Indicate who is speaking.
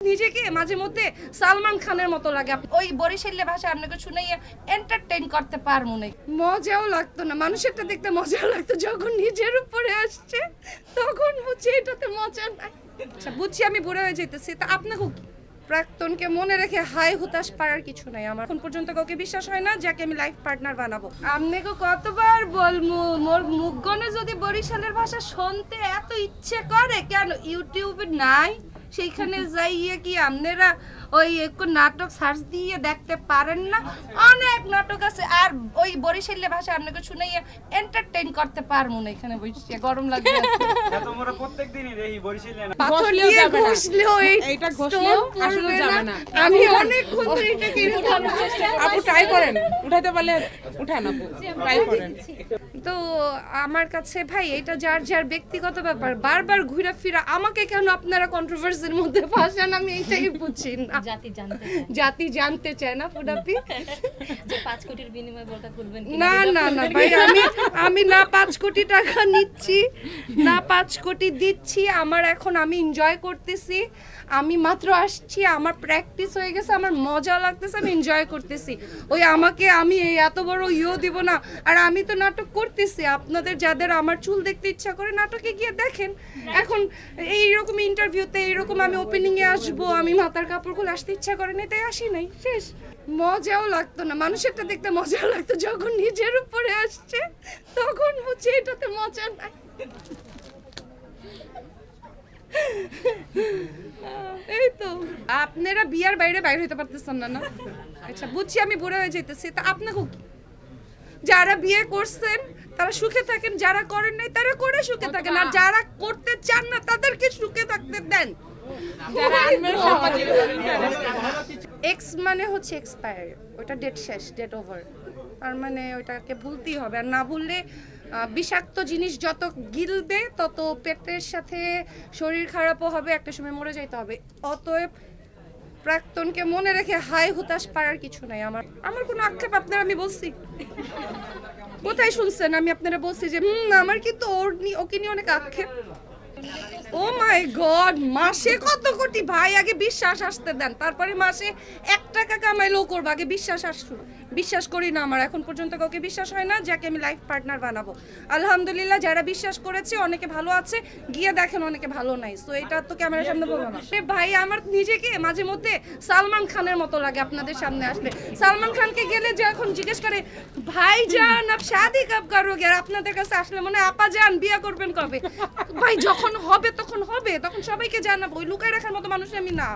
Speaker 1: নিজেকে মাঝে মধ্যে সালমান খানের মতো লাগে। ওই বরিশালী ভাষা আপনাকে শুনাইয়া এন্টারটেইন করতে পারবো না, মজাও লাগতো না। মানুষেরটা দেখতে মজা লাগতো, যখন নিজের উপরে আসছে তখন বুঝছি এটাতে মজা নাই। আচ্ছা বুঝছি আমি বুড়ো হয়ে যেতেছি, তা আপনাকে প্রাক্তনকে মনে রেখে হাই হুতাশ পারার কিছু নাই। আমার এখন পর্যন্ত কাউকে বিশ্বাস হয় না যাকে আমি লাইফ পার্টনার বানাবো। আপনাকে কতবার বলবো, মোর মুখগণে যদি বরিশালের ভাষা শুনতে এত ইচ্ছে করে, কেন ইউটিউবে নাই সেইখানে যাইয়ে কি আপনারা ওই একটু নাটক সার্চ দিয়ে দেখতে পারেন না? অনেক নাটক আছে। আর ওই বরিশালী ভাষা আপনাকে শুনাইয়া এন্টারটেইন করতে পারবো না। এখানে বসে গরম লাগবে,
Speaker 2: তোমরা প্রত্যেকদিনই দেখি বরিশালী
Speaker 1: পাথর দিয়ে ঘষলেও এইটা ঘষলেও আসলে যাবে না। আমি অনেক খুন এটাকে উঠানোর চেষ্টা করি।
Speaker 3: আপু ট্রাই করেন, উঠাতে পারলে উঠান, আপু ট্রাই করেন।
Speaker 1: তো আমার কাছে ভাই এটা যার যার ব্যক্তিগত ব্যাপার। বারবার ঘুরে ফিরে আমাকে কেন আপনারা কন্ট্রোভার্সির মধ্যে ফাঁসান, আমি এইটাই বুঝছি না। জাতি জানতে চায় না পুরাপি
Speaker 4: যে 5 কোটির বিনিময়ে বোরকা খুলবেন
Speaker 1: না না না ভাই, আমি না 5 কোটি টাকা নিচ্ছি না 5 কোটি দিচ্ছি। আমার এখন আমি এনজয় করতেছি। আমি মাত্র আসছি, আমার প্র্যাকটিস হয়ে গেছে, আমার মজা লাগতেছে, আমি এনজয় করতেছি। ওই আমাকে আমি এত বড় দিব না। আর আমি তো নাটক করতেছি। আপনাদের যাদের আমার চুল দেখতে ইচ্ছা করে নাটকে গিয়ে দেখেন। এখন এইরকম ইন্টারভিউতে এইরকম আমি ওপেনিংয়ে আসবো, আমি মাথার কাপড় খুলে আসতে ইচ্ছা করে না, তাই আসি নাই, শেষ। মজাও লাগতো না, মানুষেরটা দেখতে মজা লাগতো, যখন নিজের উপরে আসছে তখন বুঝছি এটাতে মজা নাই। এই তো আপনারা বিয়ার বাইরে বাইরে হইতে পারতেছেন না। না আচ্ছা বুঝছি আমি বুড়ো হয়ে যেতেছি, তা আপনাকে যারা বিয়ে করছেন তারা সুখে থাকেন, যারা করেন নাই তারা করে সুখে থাকেন, আর যারা করতে চান না তাদেরকে সুখে থাকতে দেন। এক্স মানে হচ্ছে এক্সপায়ার, ওটা ডেট শেষ, ডেট ওভার। আর মানে ওটাকে ভুলতেই হবে। আর না ভুললে বিষাক্ত জিনিস যত গিলবে তত পেটের সাথে শরীর খারাপও হবে, একটা সময় মরে যাইতে হবে। অতএব প্রাক্তনকে মনে রেখে হাই হুতাশ পারার কিছু নাই। আমার কোনো আক্ষেপ আপনারা, আমি বলছি কোথায় শুনছেন আমি আপনারা বলছি যে আমার কিন্তু ওকে নিয়ে অনেক আক্ষেপ। ও মাই গড, মাসে কত কোটি ভাই, আগে বিশ্বাস আসতে দেন, তারপরে মাসে 1 টাকা কামাইলেও করবো, আগে বিশ্বাস আসুন। বিশ্বাস করি না, আমার এখন পর্যন্ত কাউকে বিশ্বাস হয় না যাকে আমি লাইফ পার্টনার বানাবো। আলহামদুলিল্লাহ যারা বিশ্বাস করেছে অনেকে ভালো আছে, গিয়ে দেখেন অনেকে ভালো নাই। সো এটা তো ক্যামেরার সামনে বলবো না ভাই। আমার নিজেকে মাঝে মধ্যে সালমান খানের মতো লাগে আপনাদের সামনে আসলে। সালমান খানকে গেলে যখন জিজ্ঞেস করে ভাই জান আপ শাদি কব করোগে, আর আপনাদের কাছে আসলে মনে হয় আপা জান বিয়ে করবেন কবে? ভাই যখন হবে তখন হবে, তখন সবাইকে জানাবো। ওই লুকায় রাখার মতো মানুষ আমি না।